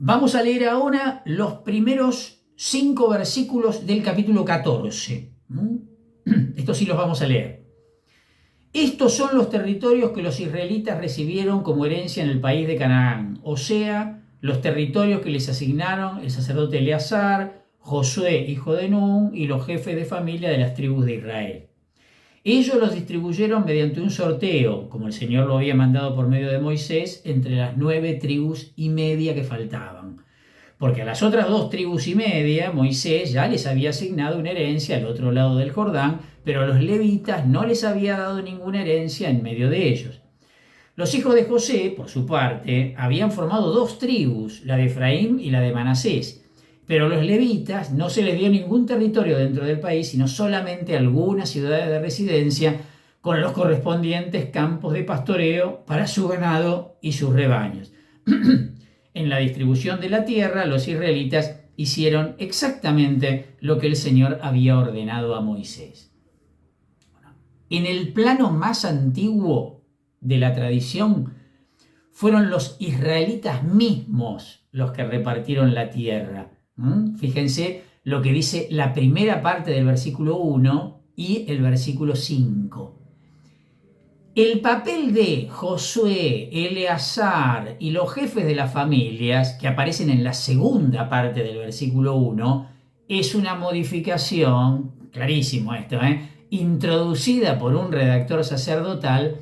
Vamos a leer ahora los primeros 5 versículos del capítulo 14. Estos sí los vamos a leer. Estos son los territorios que los israelitas recibieron como herencia en el país de Canaán, o sea, los territorios que les asignaron el sacerdote Eleazar, Josué, hijo de Nun, y los jefes de familia de las tribus de Israel. Ellos los distribuyeron mediante un sorteo, como el Señor lo había mandado por medio de Moisés, entre las 9 tribus y media que faltaban. Porque a las otras 2 tribus y media Moisés ya les había asignado una herencia al otro lado del Jordán, pero a los levitas no les había dado ninguna herencia en medio de ellos. Los hijos de José, por su parte, habían formado 2 tribus, la de Efraín y la de Manasés. Pero a los levitas no se les dio ningún territorio dentro del país, sino solamente algunas ciudades de residencia con los correspondientes campos de pastoreo para su ganado y sus rebaños. En la distribución de la tierra, los israelitas hicieron exactamente lo que el Señor había ordenado a Moisés. En el plano más antiguo de la tradición, fueron los israelitas mismos los que repartieron la tierra. Fíjense lo que dice la primera parte del versículo 1 y el versículo 5. El papel de Josué, Eleazar y los jefes de las familias, que aparecen en la segunda parte del versículo 1, es una modificación, clarísimo esto, introducida por un redactor sacerdotal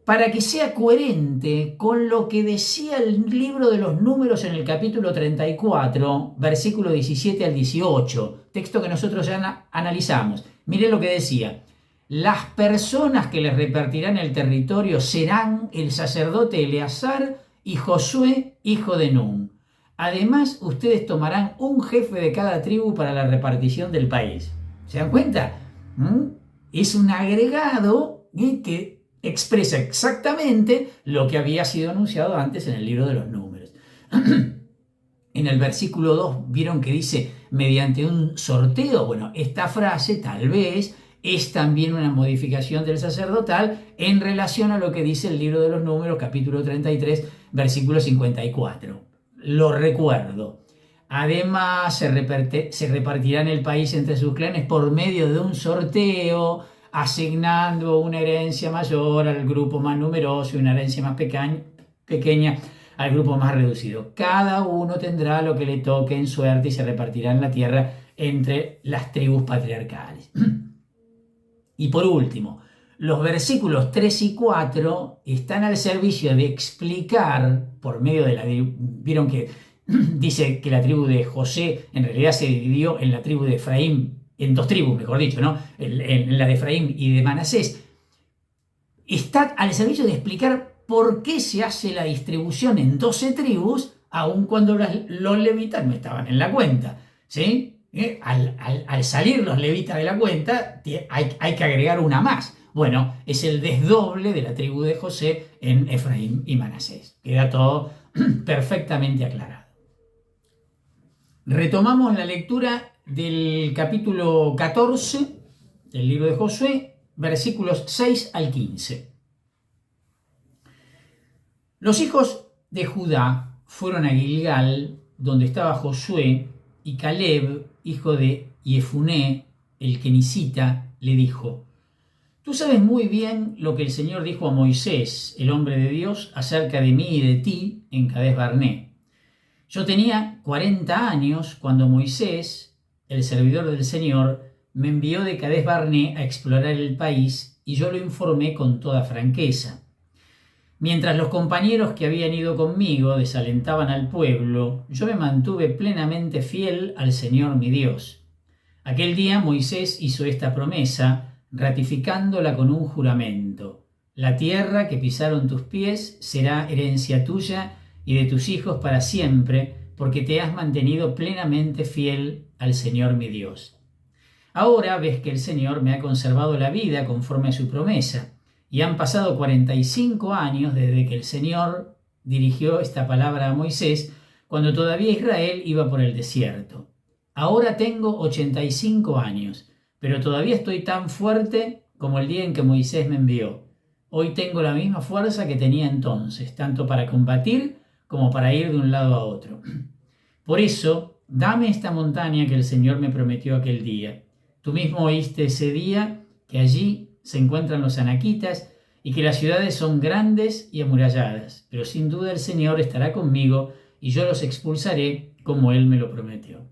para que sea coherente con lo que decía el libro de los Números en el capítulo 34, versículo 17 al 18, texto que nosotros ya analizamos. Miren lo que decía: las personas que les repartirán el territorio serán el sacerdote Eleazar y Josué, hijo de Nun. Además, ustedes tomarán un jefe de cada tribu para la repartición del país. ¿Se dan cuenta? Es un agregado que expresa exactamente lo que había sido anunciado antes en el libro de los Números. En el versículo 2, ¿vieron que dice mediante un sorteo? Bueno, esta frase tal vez es también una modificación del sacerdotal en relación a lo que dice el libro de los Números, capítulo 33, versículo 54. Lo recuerdo. Además, se repartirán el país entre sus clanes por medio de un sorteo, asignando una herencia mayor al grupo más numeroso y una herencia más pequeña al grupo más reducido. Cada uno tendrá lo que le toque en suerte y se repartirá en la tierra entre las tribus patriarcales. Y por último, los versículos 3 y 4 están al servicio de explicar, por medio de la... Vieron que dice que la tribu de José en realidad se dividió en la tribu de Efraín, en 2 tribus, mejor dicho, ¿no? En la de Efraín y de Manasés. Está al servicio de explicar por qué se hace la distribución en 12 tribus, aun cuando los levitas no estaban en la cuenta, ¿sí? Al salir los levitas de la cuenta, hay que agregar una más. Bueno, es el desdoble de la tribu de José en Efraín y Manasés. Queda todo perfectamente aclarado. Retomamos la lectura del capítulo 14 del libro de Josué, versículos 6 al 15. Los hijos de Judá fueron a Gilgal, donde estaba Josué, y Caleb, hijo de Jefuné, el kenisita, le dijo: tú sabes muy bien lo que el Señor dijo a Moisés, el hombre de Dios, acerca de mí y de ti en Cades Barné. Yo tenía 40 años cuando Moisés, el servidor del Señor, me envió de Cades Barné a explorar el país y yo lo informé con toda franqueza. Mientras los compañeros que habían ido conmigo desalentaban al pueblo, yo me mantuve plenamente fiel al Señor mi Dios. Aquel día Moisés hizo esta promesa, ratificándola con un juramento: la tierra que pisaron tus pies será herencia tuya y de tus hijos para siempre, porque te has mantenido plenamente fiel al Señor mi Dios. Ahora ves que el Señor me ha conservado la vida conforme a su promesa, y han pasado 45 años desde que el Señor dirigió esta palabra a Moisés, cuando todavía Israel iba por el desierto. Ahora tengo 85 años, pero todavía estoy tan fuerte como el día en que Moisés me envió. Hoy tengo la misma fuerza que tenía entonces, tanto para combatir como para ir de un lado a otro. Por eso, dame esta montaña que el Señor me prometió aquel día. Tú mismo oíste ese día que allí se encuentran los anaquitas y que las ciudades son grandes y amuralladas, pero sin duda el Señor estará conmigo y yo los expulsaré como Él me lo prometió.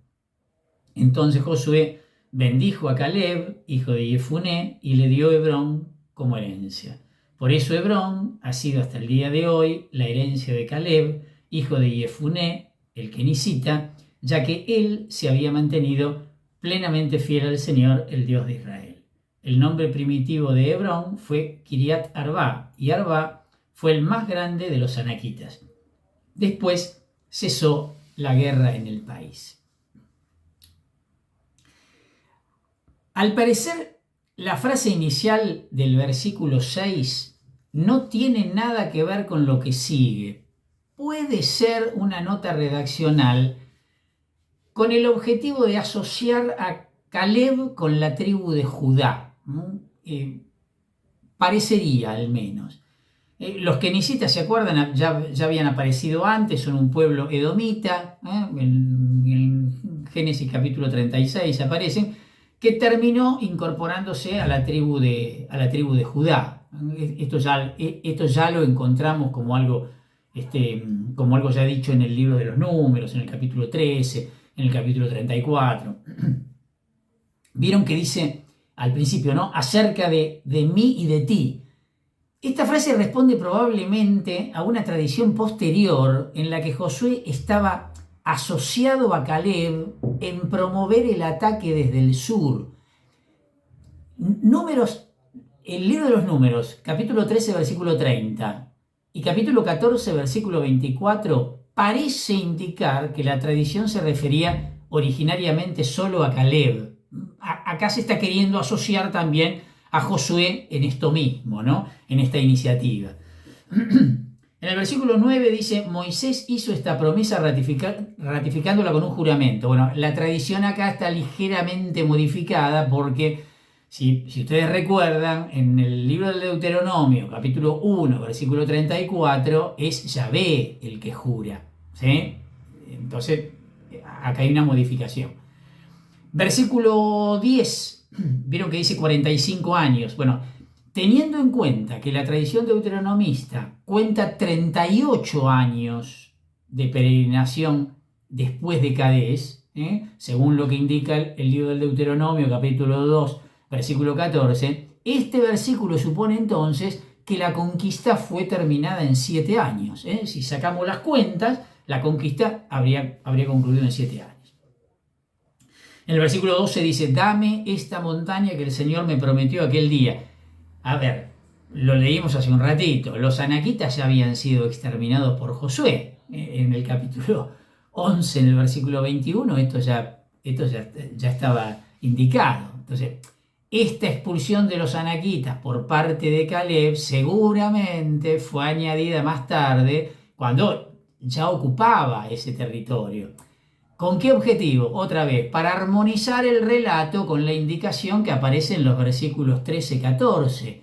Entonces Josué bendijo a Caleb, hijo de Jefuné, y le dio Hebrón como herencia. Por eso Hebrón ha sido hasta el día de hoy la herencia de Caleb, hijo de Jefuné, el kenisita, ya que él se había mantenido plenamente fiel al Señor, el Dios de Israel. El nombre primitivo de Hebrón fue Kiriat Arba, y Arba fue el más grande de los anaquitas. Después cesó la guerra en el país. Al parecer, la frase inicial del versículo 6 no tiene nada que ver con lo que sigue. Puede ser una nota redaccional con el objetivo de asociar a Caleb con la tribu de Judá. Parecería, al menos. Los kenisitas, ¿se acuerdan? Ya habían aparecido antes, son un pueblo edomita, en Génesis capítulo 36 aparecen, que terminó incorporándose a la tribu de Judá. Esto ya lo encontramos como algo ya dicho en el libro de los Números, en el capítulo 13, en el capítulo 34. Vieron que dice al principio, ¿no? Acerca de mí y de ti. Esta frase responde probablemente a una tradición posterior en la que Josué estaba asociado a Caleb en promover el ataque desde el sur. El libro de los Números, capítulo 13, versículo 30 y capítulo 14, versículo 24, parece indicar que la tradición se refería originariamente solo a Caleb. Acá se está queriendo asociar también a Josué en esto mismo, ¿no? En esta iniciativa. En el versículo 9 dice, Moisés hizo esta promesa ratificándola con un juramento. Bueno, la tradición acá está ligeramente modificada porque, si ustedes recuerdan, en el libro del Deuteronomio, capítulo 1, versículo 34, es Yahvé el que jura, ¿sí? Entonces, acá hay una modificación. Versículo 10, vieron que dice 45 años. Bueno, teniendo en cuenta que la tradición deuteronomista cuenta 38 años de peregrinación después de Cadés, según lo que indica el libro del Deuteronomio, capítulo 2, versículo 14, este versículo supone entonces que la conquista fue terminada en 7 años. Si sacamos las cuentas, la conquista habría concluido en 7 años. En el versículo 12 dice, dame esta montaña que el Señor me prometió aquel día. A ver, lo leímos hace un ratito, los anaquitas ya habían sido exterminados por Josué. En el capítulo 11, en el versículo 21, esto ya estaba indicado. Entonces, esta expulsión de los anaquitas por parte de Caleb seguramente fue añadida más tarde, cuando ya ocupaba ese territorio. ¿Con qué objetivo? Otra vez, para armonizar el relato con la indicación que aparece en los versículos 13-14,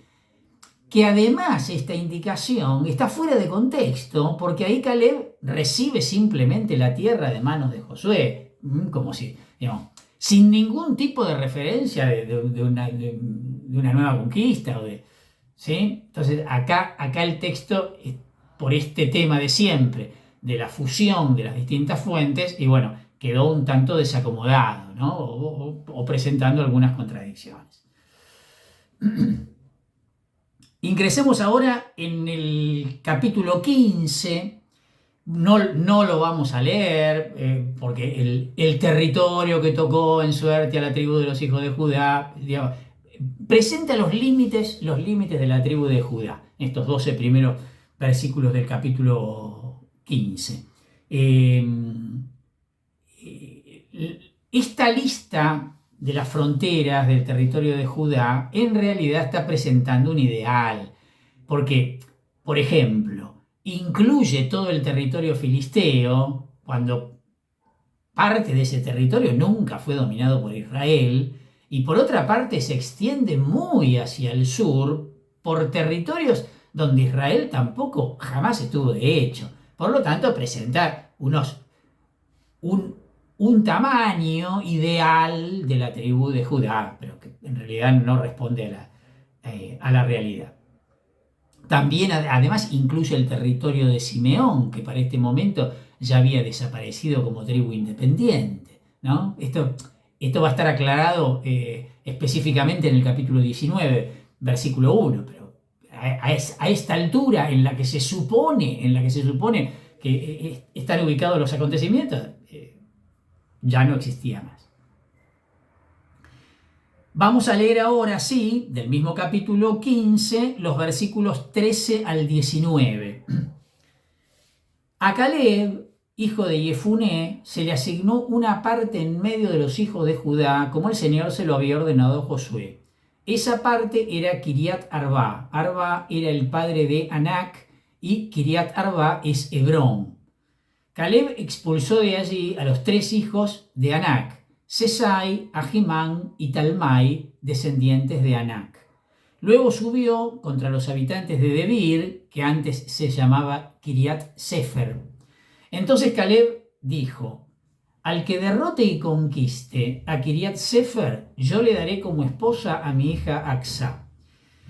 que además esta indicación está fuera de contexto, porque ahí Caleb recibe simplemente la tierra de manos de Josué, como si, digamos, sin ningún tipo de referencia de una nueva conquista. ¿Sí? Entonces, acá el texto, por este tema de siempre, de la fusión de las distintas fuentes, y bueno, quedó un tanto desacomodado, ¿no? o presentando algunas contradicciones. Ingresemos ahora en el capítulo 15. No lo vamos a leer, porque el territorio que tocó en suerte a la tribu de los hijos de Judá, digamos, presenta los límites de la tribu de Judá, estos 12 primeros versículos del capítulo 15. Esta lista de las fronteras del territorio de Judá en realidad está presentando un ideal, porque, por ejemplo, incluye todo el territorio filisteo, cuando parte de ese territorio nunca fue dominado por Israel, y por otra parte se extiende muy hacia el sur por territorios donde Israel tampoco jamás estuvo de hecho. Por lo tanto, presenta un tamaño ideal de la tribu de Judá, pero que en realidad no responde a la realidad. También, además, incluye el territorio de Simeón, que para este momento ya había desaparecido como tribu independiente, ¿no? Esto va a estar aclarado específicamente en el capítulo 19, versículo 1, pero a esta altura en la que se supone que están ubicados los acontecimientos, ya no existía más. Vamos a leer ahora, sí, del mismo capítulo 15, los versículos 13 al 19. A Caleb, hijo de Jefuné, se le asignó una parte en medio de los hijos de Judá, como el Señor se lo había ordenado a Josué. Esa parte era Kiriat Arba. Arba era el padre de Anac y Kiriat Arba es Hebrón. Caleb expulsó de allí a los 3 hijos de Anac, Sesai, Ahimán y Talmai, descendientes de Anac. Luego subió contra los habitantes de Debir, que antes se llamaba Kiriat Sefer. Entonces Caleb dijo: al que derrote y conquiste a Kiriat Sefer, yo le daré como esposa a mi hija Aksá.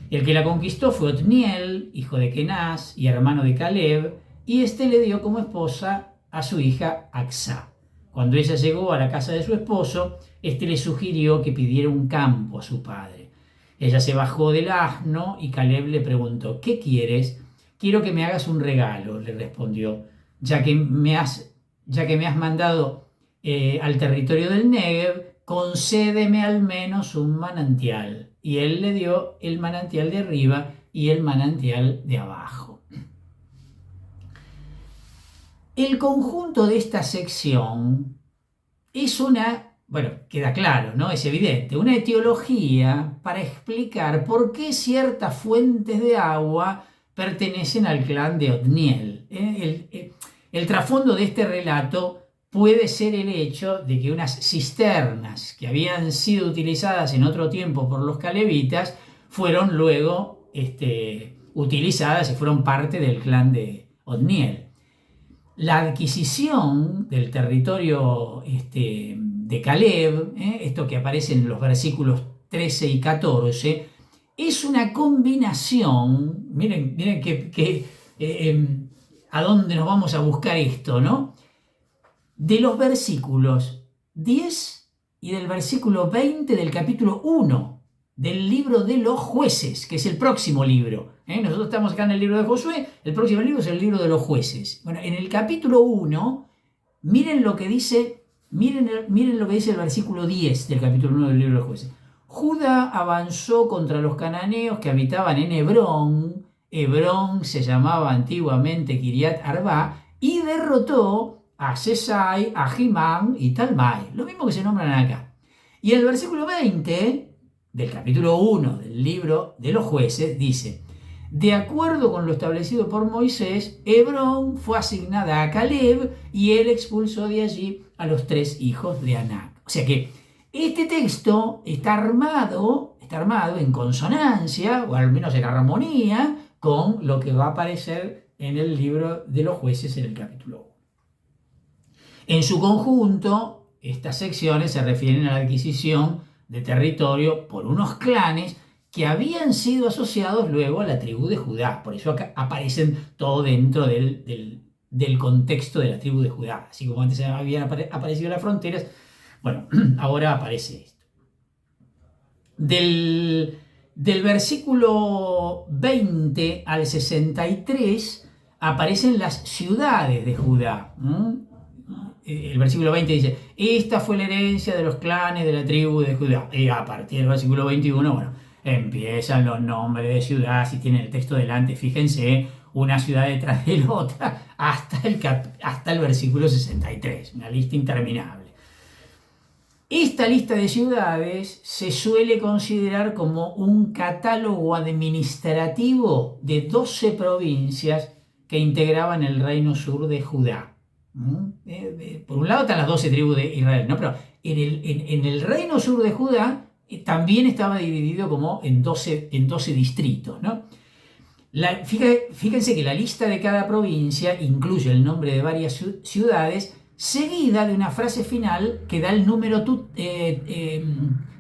El que la conquistó fue Otniel, hijo de Kenaz y hermano de Caleb, y este le dio como esposa a su hija Aksá. Cuando ella llegó a la casa de su esposo, este le sugirió que pidiera un campo a su padre. Ella se bajó del asno y Caleb le preguntó: ¿qué quieres? Quiero que me hagas un regalo, le respondió, ya que me has mandado al territorio del Negev, concédeme al menos un manantial. Y él le dio el manantial de arriba y el manantial de abajo. El conjunto de esta sección es queda claro, ¿no? Es evidente, una etiología para explicar por qué ciertas fuentes de agua pertenecen al clan de Otniel. El trasfondo de este relato puede ser el hecho de que unas cisternas que habían sido utilizadas en otro tiempo por los calebitas fueron luego utilizadas y fueron parte del clan de Otniel. La adquisición del territorio de Caleb, esto que aparece en los versículos 13 y 14, es una combinación, miren a dónde nos vamos a buscar esto, ¿no? De los versículos 10 y del versículo 20 del capítulo 1 del libro de los jueces, que es el próximo libro. Nosotros estamos acá en el libro de Josué, el próximo libro es el libro de los jueces. Bueno, en el capítulo 1, miren lo que dice el versículo 10 del capítulo 1 del libro de los jueces. Judá avanzó contra los cananeos que habitaban en Hebrón. Hebrón se llamaba antiguamente Kiriat Arba, y derrotó a Sesai, a Ahimán y Talmai, lo mismo que se nombran acá. Y el versículo 20 del capítulo 1 del libro de los jueces dice: de acuerdo con lo establecido por Moisés, Hebrón fue asignada a Caleb y él expulsó de allí a los 3 hijos de Anac. O sea que este texto está armado en consonancia, o al menos en armonía, con lo que va a aparecer en el libro de los jueces en el capítulo 1. En su conjunto, estas secciones se refieren a la adquisición de territorio por unos clanes que habían sido asociados luego a la tribu de Judá. Por eso acá aparecen todo dentro del contexto de la tribu de Judá. Así como antes habían aparecido las fronteras, bueno, ahora aparece esto. Del versículo 20 al 63 aparecen las ciudades de Judá. El versículo 20 dice: esta fue la herencia de los clanes de la tribu de Judá. Y a partir del versículo 21, bueno, empiezan los nombres de ciudad. Si tienen el texto delante, fíjense, una ciudad detrás de la otra, hasta el versículo 63, una lista interminable. Esta lista de ciudades se suele considerar como un catálogo administrativo de 12 provincias que integraban el reino sur de Judá. Por un lado están las 12 tribus de Israel, ¿no? Pero en el reino sur de Judá también estaba dividido como en 12 distritos, ¿no? Fíjense que la lista de cada provincia incluye el nombre de varias ciudades, seguida de una frase final que da el número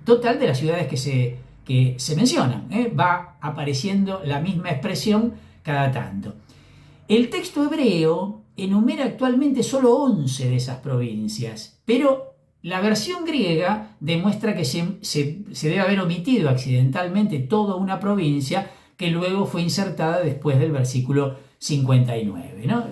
total de las ciudades que se mencionan. Va apareciendo la misma expresión cada tanto. El texto hebreo enumera actualmente solo 11 de esas provincias, pero la versión griega demuestra que se debe haber omitido accidentalmente toda una provincia que luego fue insertada después del versículo 59, ¿no?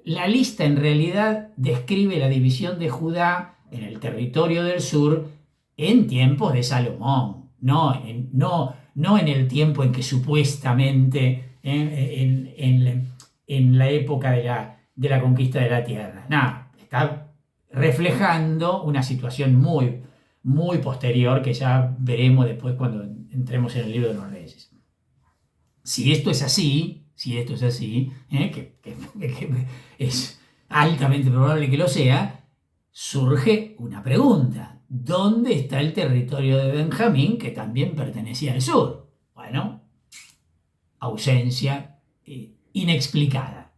La lista en realidad describe la división de Judá en el territorio del sur en tiempos de Salomón, no en el tiempo en que supuestamente en la época de la conquista de la tierra. Nada, está reflejando una situación muy, muy posterior que ya veremos después cuando entremos en el libro de los Reyes. Si esto es así, que es altamente probable que lo sea, surge una pregunta. ¿Dónde está el territorio de Benjamín que también pertenecía al sur? Bueno, ausencia inexplicada.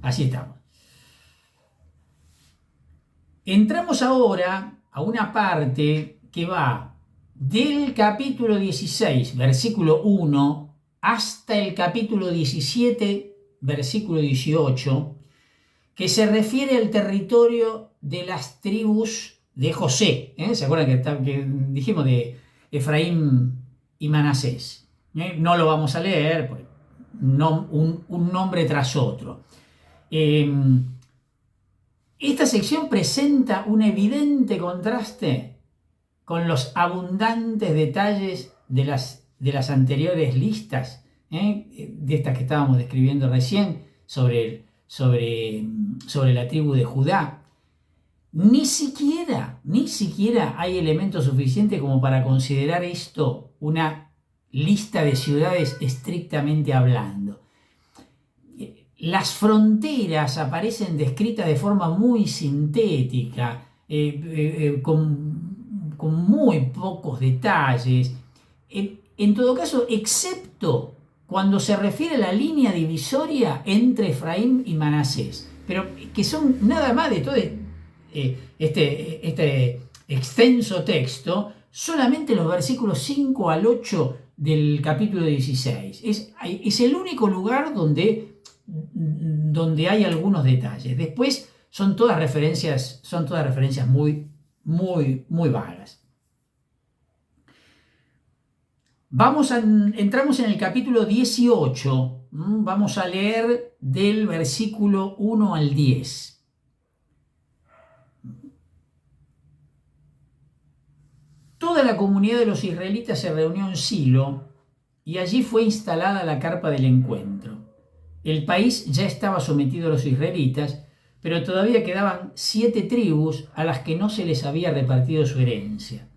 Así estamos. Entramos ahora a una parte que va del capítulo 16, versículo 1, hasta el capítulo 17, versículo 18, que se refiere al territorio de las tribus de José. ¿Se acuerdan que dijimos de Efraín y Manasés? No lo vamos a leer, porque un nombre tras otro. Esta sección presenta un evidente contraste con los abundantes detalles de las anteriores listas, de estas que estábamos describiendo recién, sobre la tribu de Judá. Ni siquiera hay elementos suficientes como para considerar esto una lista de ciudades estrictamente hablando. Las fronteras aparecen descritas de forma muy sintética, con muy pocos detalles. En todo caso, excepto cuando se refiere a la línea divisoria entre Efraín y Manasés, pero que son nada más de todo este extenso texto, solamente los versículos 5 al 8 del capítulo 16. Es el único lugar donde hay algunos detalles. Después son todas referencias muy, muy, muy vagas. Entramos en el capítulo 18, vamos a leer del versículo 1 al 10. Toda la comunidad de los israelitas se reunió en Silo y allí fue instalada la carpa del encuentro. El país ya estaba sometido a los israelitas, pero todavía quedaban 7 tribus a las que no se les había repartido su herencia.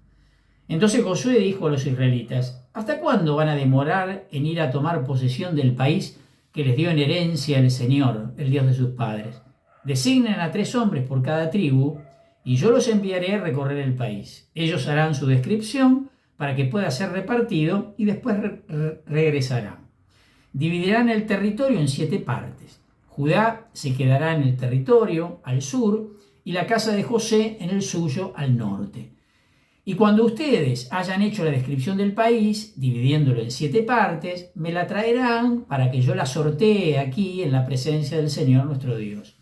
Entonces Josué dijo a los israelitas: ¿hasta cuándo van a demorar en ir a tomar posesión del país que les dio en herencia el Señor, el Dios de sus padres? Designen a 3 hombres por cada tribu, y yo los enviaré a recorrer el país. Ellos harán su descripción para que pueda ser repartido y después regresarán. Dividirán el territorio en 7 partes. Judá se quedará en el territorio al sur y la casa de José en el suyo al norte. Y cuando ustedes hayan hecho la descripción del país, dividiéndolo en 7 partes, me la traerán para que yo la sortee aquí en la presencia del Señor nuestro Dios.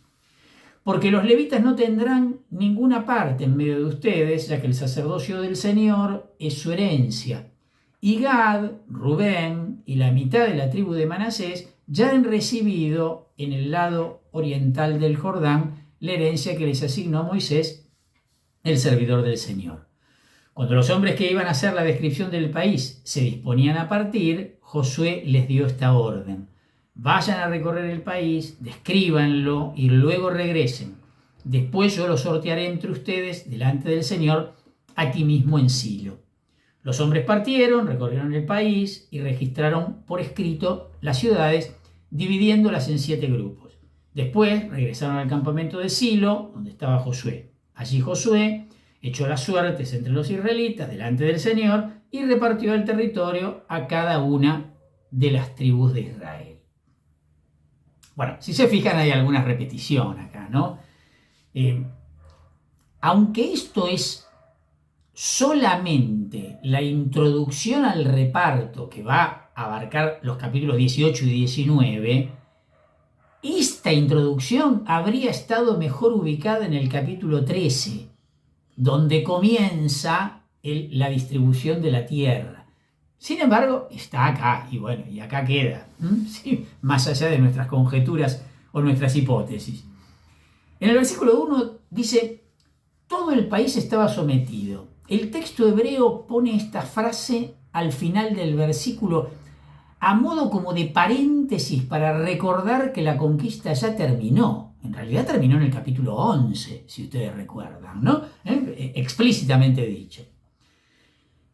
Porque los levitas no tendrán ninguna parte en medio de ustedes, ya que el sacerdocio del Señor es su herencia. Y Gad, Rubén y la mitad de la tribu de Manasés ya han recibido en el lado oriental del Jordán la herencia que les asignó Moisés, el servidor del Señor. Cuando los hombres que iban a hacer la descripción del país se disponían a partir, Josué les dio esta orden: vayan a recorrer el país, descríbanlo y luego regresen. Después yo lo sortearé entre ustedes delante del Señor, aquí mismo en Silo. Los hombres partieron, recorrieron el país y registraron por escrito las ciudades, dividiéndolas en 7 grupos. Después regresaron al campamento de Silo, donde estaba Josué. Allí Josué echó las suertes entre los israelitas delante del Señor y repartió el territorio a cada una de las tribus de Israel. Bueno, si se fijan hay alguna repetición acá, ¿no? Aunque esto es solamente la introducción al reparto que va a abarcar los capítulos 18 y 19, esta introducción habría estado mejor ubicada en el capítulo 13, donde comienza la distribución de la tierra. Sin embargo, está acá, y bueno, y acá queda, ¿sí? Más allá de nuestras conjeturas o nuestras hipótesis. En el versículo 1 dice: todo el país estaba sometido. El texto hebreo pone esta frase al final del versículo a modo como de paréntesis para recordar que la conquista ya terminó. En realidad terminó en el capítulo 11, si ustedes recuerdan, ¿no? Explícitamente dicho.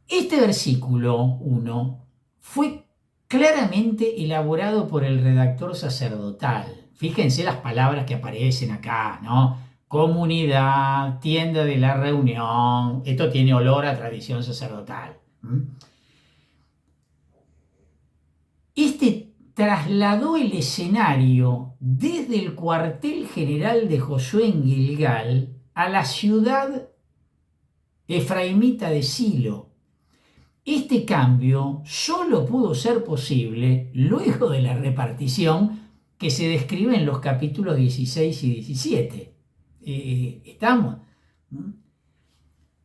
Este versículo 1 fue claramente elaborado por el redactor sacerdotal. Fíjense las palabras que aparecen acá, ¿no? Comunidad, tienda de la reunión. Esto tiene olor a tradición sacerdotal. Este trasladó el escenario desde el cuartel general de Josué en Gilgal a la ciudad efraimita de Silo. Este cambio solo pudo ser posible luego de la repartición que se describe en los capítulos 16 y 17. ¿Estamos?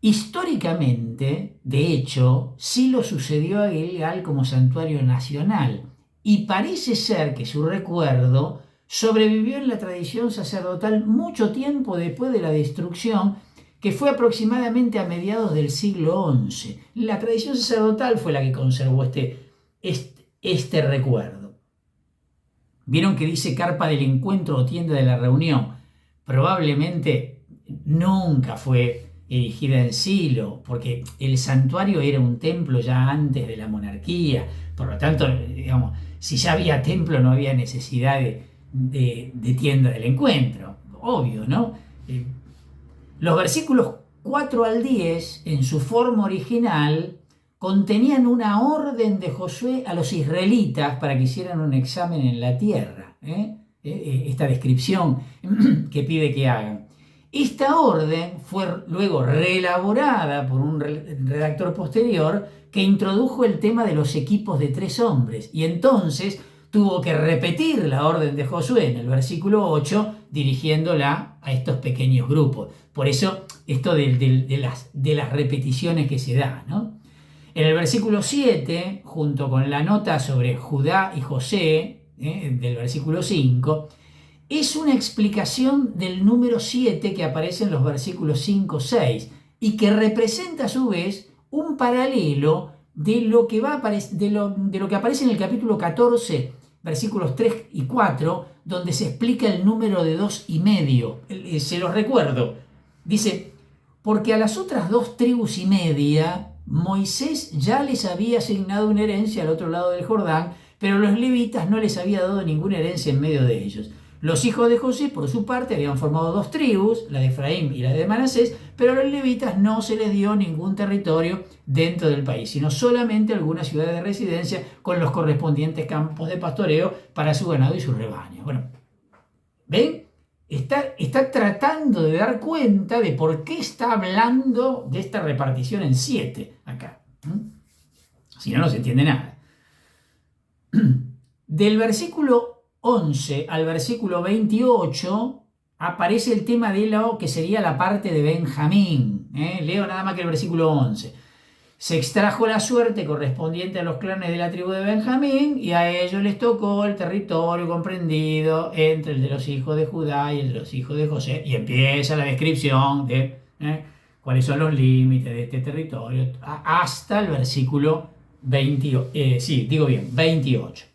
Históricamente, de hecho, Silo sucedió a Gilgal como santuario nacional, y parece ser que su recuerdo sobrevivió en la tradición sacerdotal mucho tiempo después de la destrucción, que fue aproximadamente a mediados del siglo XI. La tradición sacerdotal fue la que conservó este recuerdo. ¿Vieron que dice carpa del encuentro o tienda de la reunión? Probablemente nunca fue erigida en Silo, porque el santuario era un templo ya antes de la monarquía. Por lo tanto, digamos, si ya había templo no había necesidad de tienda del encuentro. Obvio, ¿no? Los versículos 4 al 10, en su forma original, contenían una orden de Josué a los israelitas para que hicieran un examen en la tierra. Esta descripción que pide que hagan. Esta orden fue luego reelaborada por un redactor posterior que introdujo el tema de los equipos de 3 hombres, y entonces tuvo que repetir la orden de Josué en el versículo 8, dirigiéndola a estos pequeños grupos. Por eso esto de las repeticiones que se da, ¿no? En el versículo 7, junto con la nota sobre Judá y José, del versículo 5, es una explicación del número 7 que aparece en los versículos 5, 6, y que representa a su vez un paralelo de lo que aparece en el capítulo 14, versículos 3 y 4, donde se explica el número de 2,5. Se los recuerdo. Dice: porque a las otras 2 tribus y media Moisés ya les había asignado una herencia al otro lado del Jordán, pero los levitas no les había dado ninguna herencia en medio de ellos. Los hijos de José, por su parte, habían formado 2 tribus, la de Efraín y la de Manasés, pero a los levitas no se les dio ningún territorio dentro del país, sino solamente algunas ciudades de residencia con los correspondientes campos de pastoreo para su ganado y su rebaño. Bueno, ¿ven? Está tratando de dar cuenta de por qué está hablando de esta repartición en 7 acá. Si no, no se entiende nada. Del versículo 11 al versículo 28 aparece el tema de lo que sería la parte de Benjamín. Leo nada más que el versículo 11. Se extrajo la suerte correspondiente a los clanes de la tribu de Benjamín, y a ellos les tocó el territorio comprendido entre el de los hijos de Judá y el de los hijos de José. Y empieza la descripción de cuáles son los límites de este territorio hasta el versículo 28. 28.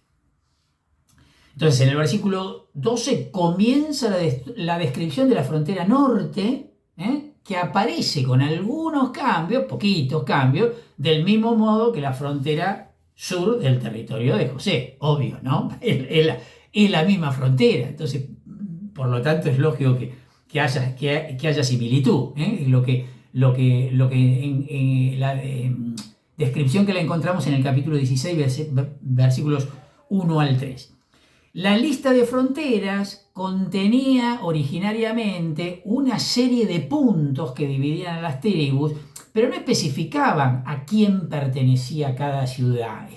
Entonces, en el versículo 12 comienza la descripción de la frontera norte, que aparece con algunos cambios, poquitos cambios, del mismo modo que la frontera sur del territorio de José. Obvio, ¿no? Es la misma frontera. Entonces, por lo tanto, es lógico que haya similitud. descripción que la encontramos en el capítulo 16, versículos 1 al 3. La lista de fronteras contenía originariamente una serie de puntos que dividían a las tribus, pero no especificaban a quién pertenecía cada ciudad,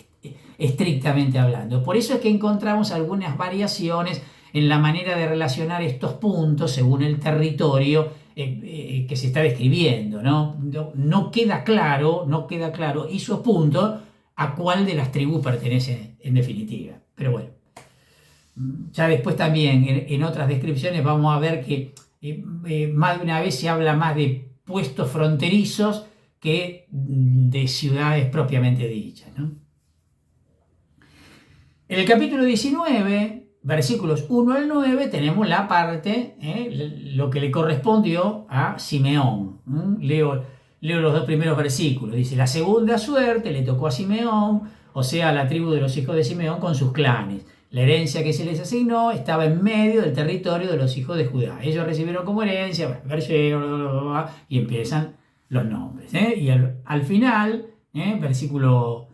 estrictamente hablando. Por eso es que encontramos algunas variaciones en la manera de relacionar estos puntos según el territorio que se está describiendo, ¿no? No queda claro esos puntos a cuál de las tribus pertenecen en definitiva. Pero bueno, ya después también en otras descripciones vamos a ver que más de una vez se habla más de puestos fronterizos que de ciudades propiamente dichas, ¿no? En el capítulo 19, versículos 1 al 9, tenemos la parte, lo que le correspondió a Simeón. Leo los dos primeros versículos. Dice, la segunda suerte le tocó a Simeón, o sea, a la tribu de los hijos de Simeón con sus clanes. La herencia que se les asignó estaba en medio del territorio de los hijos de Judá. Ellos recibieron como herencia, y empiezan los nombres. Y al final, versículo...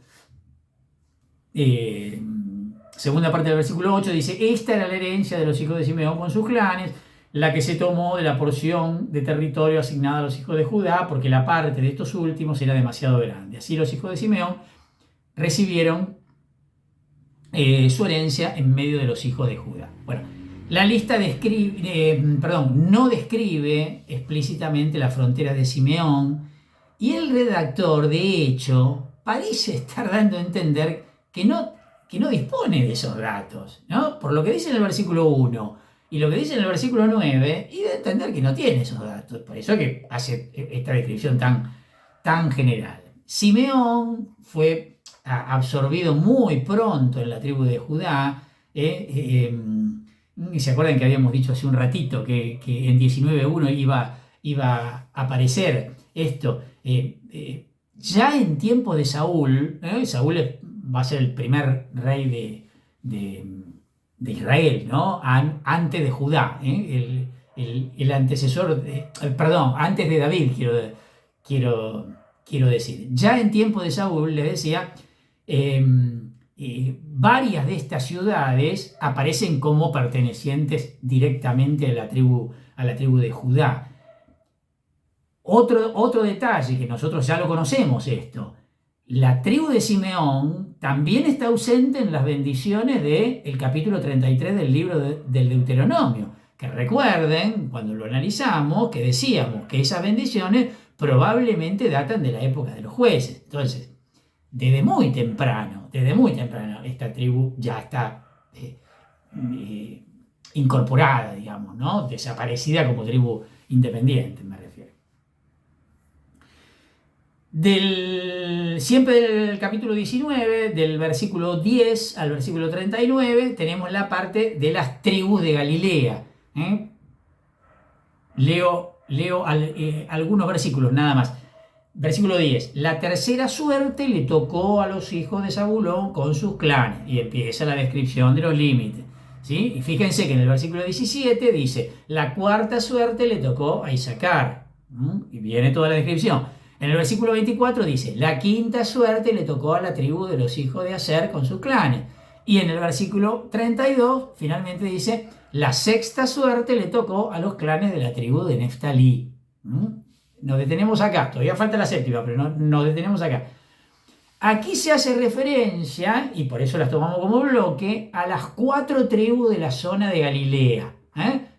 segunda parte del versículo 8 dice, esta era la herencia de los hijos de Simeón con sus clanes, la que se tomó de la porción de territorio asignada a los hijos de Judá, porque la parte de estos últimos era demasiado grande. Así los hijos de Simeón recibieron su herencia en medio de los hijos de Judá. Bueno, la lista no describe explícitamente la frontera de Simeón, y el redactor, de hecho, parece estar dando a entender que no dispone de esos datos, ¿no? Por lo que dice en el versículo 1 y lo que dice en el versículo 9, y de entender que no tiene esos datos. Por eso que hace esta descripción tan general. Simeón fue absorbido muy pronto en la tribu de Judá. Y se acuerdan que habíamos dicho hace un ratito que en 19.1 iba a aparecer esto. Ya en tiempos de Saúl, Saúl va a ser el primer rey de Israel, ¿no? Antes de Judá, el antecesor, antes de David, quiero decir. Ya en tiempos de Saúl, les decía, varias de estas ciudades aparecen como pertenecientes directamente a la tribu de Judá. Otro detalle que nosotros ya lo conocemos esto, la tribu de Simeón también está ausente en las bendiciones del capítulo 33 del libro del Deuteronomio, que recuerden, cuando lo analizamos, que decíamos que esas bendiciones probablemente datan de la época de los jueces. Entonces, desde muy temprano, esta tribu ya está incorporada, digamos, ¿no? Desaparecida como tribu independiente, me refiero. Siempre del capítulo 19, del versículo 10 al versículo 39, tenemos la parte de las tribus de Galilea. Leo algunos versículos nada más. Versículo 10. La tercera suerte le tocó a los hijos de Zabulón con sus clanes. Y empieza la descripción de los límites, ¿sí? Y fíjense que en el versículo 17 dice, la cuarta suerte le tocó a Isaacar. Y viene toda la descripción. En el versículo 24 dice, la quinta suerte le tocó a la tribu de los hijos de Aser con sus clanes. Y en el versículo 32 finalmente dice, la sexta suerte le tocó a los clanes de la tribu de Neftalí. Nos detenemos acá, todavía falta la séptima, pero nos detenemos acá. Aquí se hace referencia, y por eso las tomamos como bloque, a las 4 tribus de la zona de Galilea.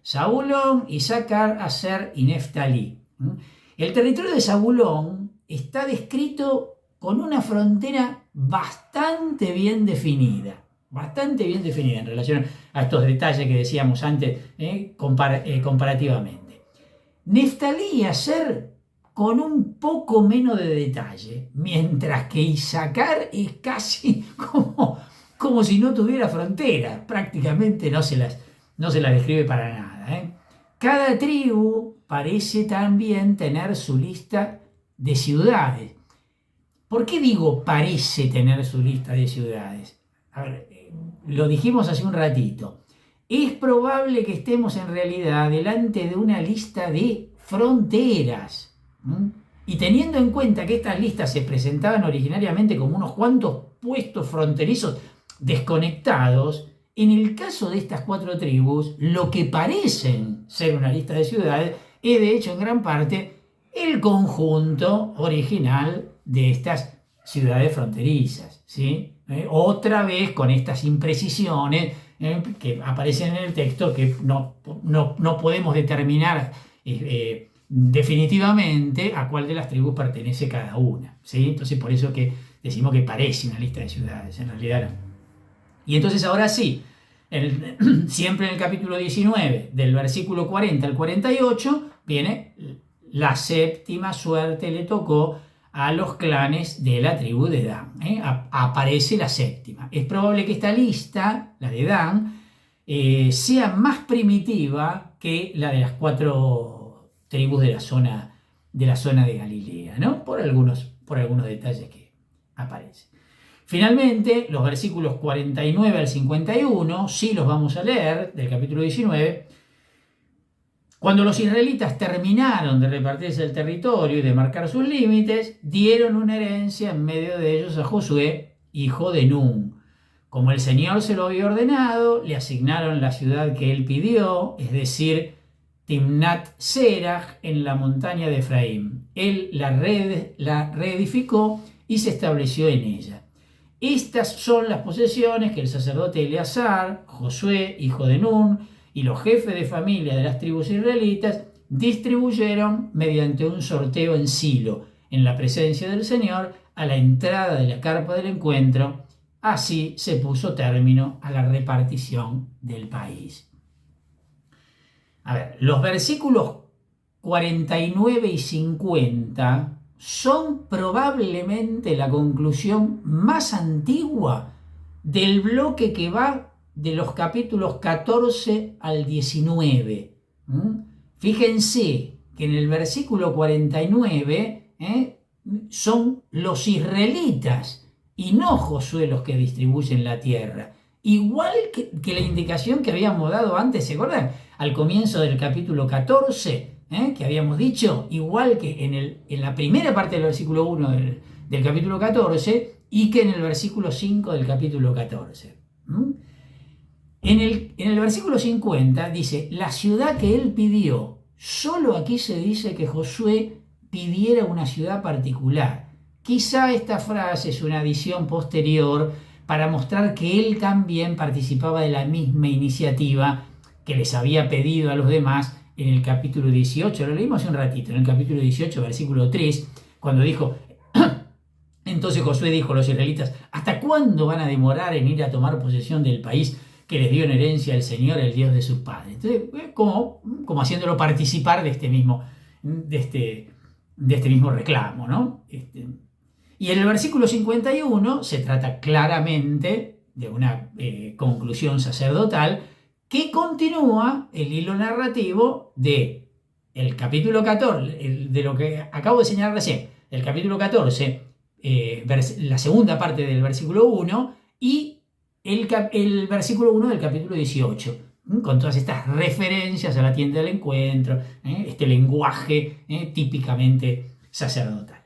Zabulón, Isaacar, Aser y Neftalí. El territorio de Zabulón está descrito con una frontera bastante bien definida en relación a estos detalles que decíamos antes comparativamente. Neftalí y Aser con un poco menos de detalle, mientras que Isaacar es casi como si no tuviera frontera, prácticamente no se las describe para nada. Cada tribu parece también tener su lista de ciudades. ¿Por qué digo parece tener su lista de ciudades? A ver, lo dijimos hace un ratito. Es probable que estemos en realidad delante de una lista de fronteras. Y teniendo en cuenta que estas listas se presentaban originariamente como unos cuantos puestos fronterizos desconectados, en el caso de estas 4 tribus, lo que parecen ser una lista de ciudades es de hecho en gran parte el conjunto original de estas ciudades fronterizas, ¿sí? Otra vez con estas imprecisiones que aparecen en el texto que no podemos determinar definitivamente a cuál de las tribus pertenece cada una, ¿sí? Entonces por eso que decimos que parece una lista de ciudades, en realidad no. Y entonces ahora sí, siempre en el capítulo 19, del versículo 40 al 48, viene la séptima suerte le tocó a los clanes de la tribu de Dan. Aparece la séptima. Es probable que esta lista, la de Dan, sea más primitiva que la de las 4 tribus de la zona de Galilea, ¿no? Por algunos detalles que aparecen. Finalmente, los versículos 49 al 51, sí los vamos a leer, del capítulo 19. Cuando los israelitas terminaron de repartirse el territorio y de marcar sus límites, dieron una herencia en medio de ellos a Josué, hijo de Nun. Como el Señor se lo había ordenado, le asignaron la ciudad que él pidió, es decir, Timnat Serach, en la montaña de Efraín. Él la reedificó y se estableció en ella. Estas son las posesiones que el sacerdote Eleazar, Josué, hijo de Nun, y los jefes de familia de las tribus israelitas distribuyeron mediante un sorteo en Silo, en la presencia del Señor, a la entrada de la carpa del encuentro. Así se puso término a la repartición del país. A ver, los versículos 49 y 50 son probablemente la conclusión más antigua del bloque que va de los capítulos 14 al 19. Fíjense que en el versículo 49 son los israelitas y no Josué los que distribuyen la tierra. Igual que la indicación que habíamos dado antes, ¿se acuerdan? Al comienzo del capítulo 14, que habíamos dicho, igual que en la primera parte del versículo 1 del capítulo 14 y que en el versículo 5 del capítulo 14. En el versículo 50 dice, la ciudad que él pidió. Solo aquí se dice que Josué pidiera una ciudad particular. Quizá esta frase es una adición posterior para mostrar que él también participaba de la misma iniciativa que les había pedido a los demás en el capítulo 18. Lo leímos hace un ratito, en el capítulo 18, versículo 3, cuando dijo, entonces Josué dijo a los israelitas, ¿hasta cuándo van a demorar en ir a tomar posesión del país que les dio en herencia el Señor, el Dios de sus padres? Entonces, como haciéndolo participar de este mismo reclamo, ¿no? Y en el versículo 51 se trata claramente de una conclusión sacerdotal que continúa el hilo narrativo de el capítulo 14, de lo que acabo de señalar recién, el capítulo 14, la segunda parte del versículo 1 y el versículo 1 del capítulo 18, con todas estas referencias a la tienda del encuentro, este lenguaje típicamente sacerdotal.